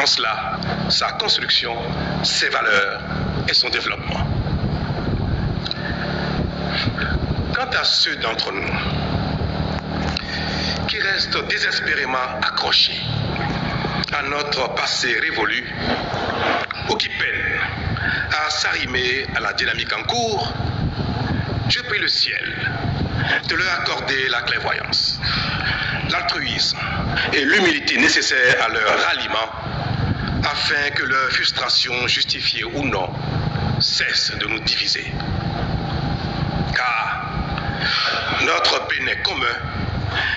En cela, sa construction, ses valeurs et son développement. Quant à ceux d'entre nous qui restent désespérément accrochés à notre passé révolu ou qui peinent à s'arrimer à la dynamique en cours, je prie le ciel de leur accorder la clairvoyance, l'altruisme et l'humilité nécessaires à leur ralliement afin que leur frustration, justifiée ou non, cesse de nous diviser. Car notre Bénin commun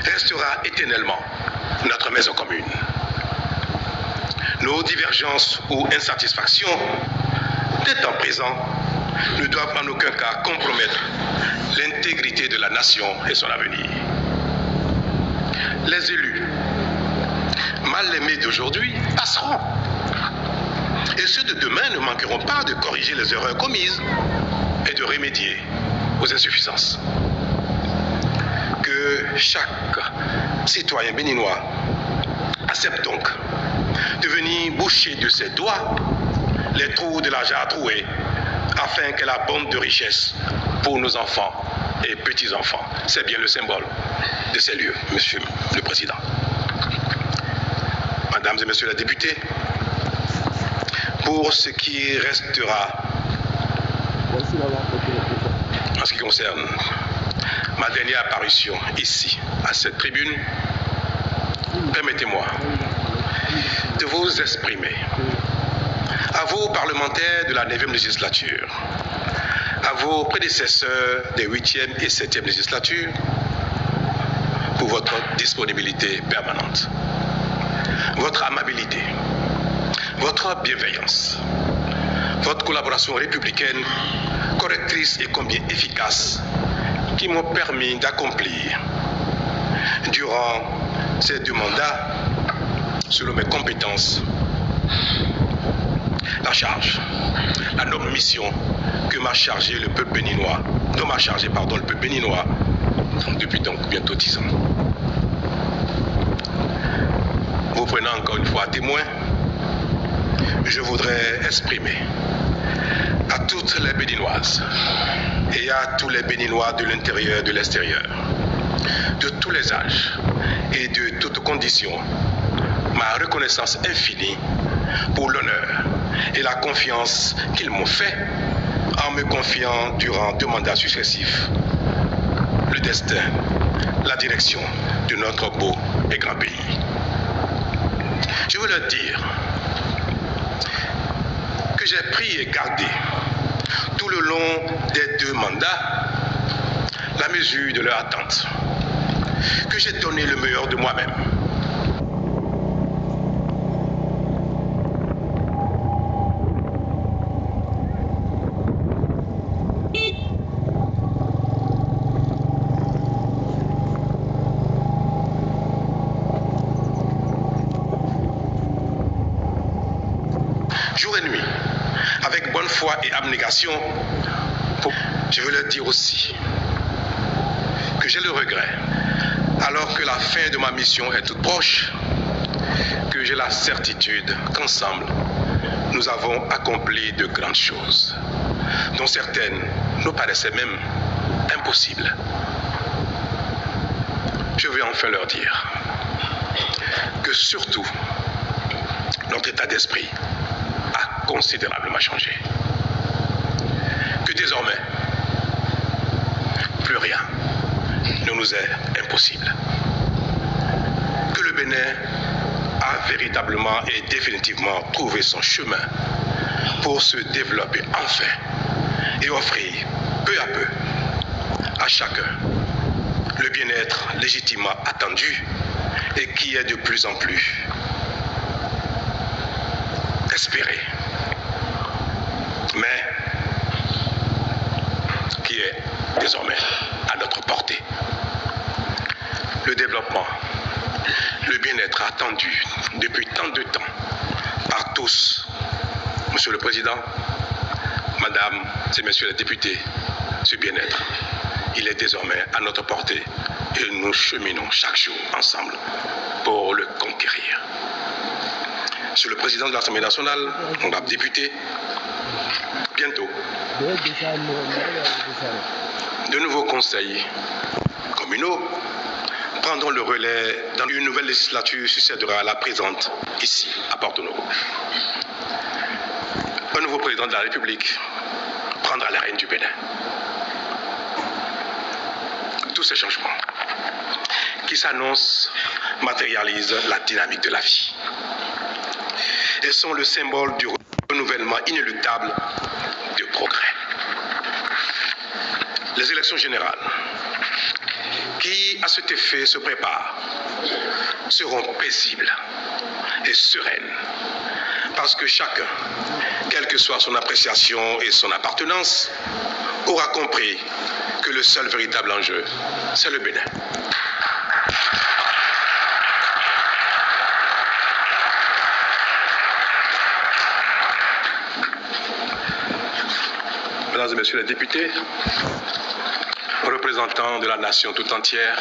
restera éternellement notre maison commune. Nos divergences ou insatisfactions des temps présents ne doivent en aucun cas compromettre l'intégrité de la nation et son avenir. Les élus, mal aimés d'aujourd'hui, passeront. Et ceux de demain ne manqueront pas de corriger les erreurs commises et de remédier aux insuffisances. Que chaque citoyen béninois accepte donc de venir boucher de ses doigts les trous de la jarre trouée afin qu'elle abonde de richesses pour nos enfants et petits-enfants. C'est bien le symbole de ces lieux, Monsieur le Président. Mesdames et Messieurs les députés, pour ce qui restera en ce qui concerne ma dernière apparition ici, à cette tribune, permettez-moi de vous exprimer à vos parlementaires de la 9e législature, à vos prédécesseurs des 8e et 7e législatures, pour votre disponibilité permanente, votre amabilité, votre bienveillance, votre collaboration républicaine, correctrice et combien efficace, qui m'ont permis d'accomplir durant ces 2 mandats, selon mes compétences, la charge, la noble mission que m'a chargé le peuple béninois, dont m'a chargé, le peuple béninois, depuis donc bientôt 10 ans. Vous prenant encore une fois à témoin, je voudrais exprimer à toutes les Béninoises et à tous les Béninois de l'intérieur et de l'extérieur, de tous les âges et de toutes conditions, ma reconnaissance infinie pour l'honneur et la confiance qu'ils m'ont fait en me confiant durant 2 mandats successifs le destin, la direction de notre beau et grand pays. Je veux leur dire que j'ai pris et gardé tout le long des 2 mandats la mesure de leur attente, que j'ai donné le meilleur de moi-même. Jour et nuit, avec bonne foi et abnégation, je veux leur dire aussi que j'ai le regret, alors que la fin de ma mission est toute proche, que j'ai la certitude qu'ensemble, nous avons accompli de grandes choses, dont certaines nous paraissaient même impossibles. Je veux enfin leur dire que surtout, notre état d'esprit a considérablement changé. Que désormais, plus rien ne nous est impossible. Que le Bénin a véritablement et définitivement trouvé son chemin pour se développer enfin et offrir peu à peu à chacun le bien-être légitimement attendu et qui est de plus en plus espéré, mais qui est désormais à notre portée. Le développement, le bien-être attendu depuis tant de temps par tous, Monsieur le Président, Madame et Messieurs les députés, ce bien-être, il est désormais à notre portée et nous cheminons chaque jour ensemble pour le conquérir. Monsieur le Président de l'Assemblée nationale, honorable député, bientôt, de nouveaux conseils communaux prendront le relais dans une nouvelle législature succédera à la présente, ici, à Porto-Novo. Un nouveau président de la République prendra la règne du Bénin. Tous ces changements qui s'annoncent matérialisent la dynamique de la vie et sont le symbole du renouvellement inéluctable du progrès. Les élections générales qui, à cet effet, se préparent seront paisibles et sereines parce que chacun, quelle que soit son appréciation et son appartenance, aura compris que le seul véritable enjeu, c'est le Bénin. Mesdames et messieurs les députés, représentants de la nation tout entière,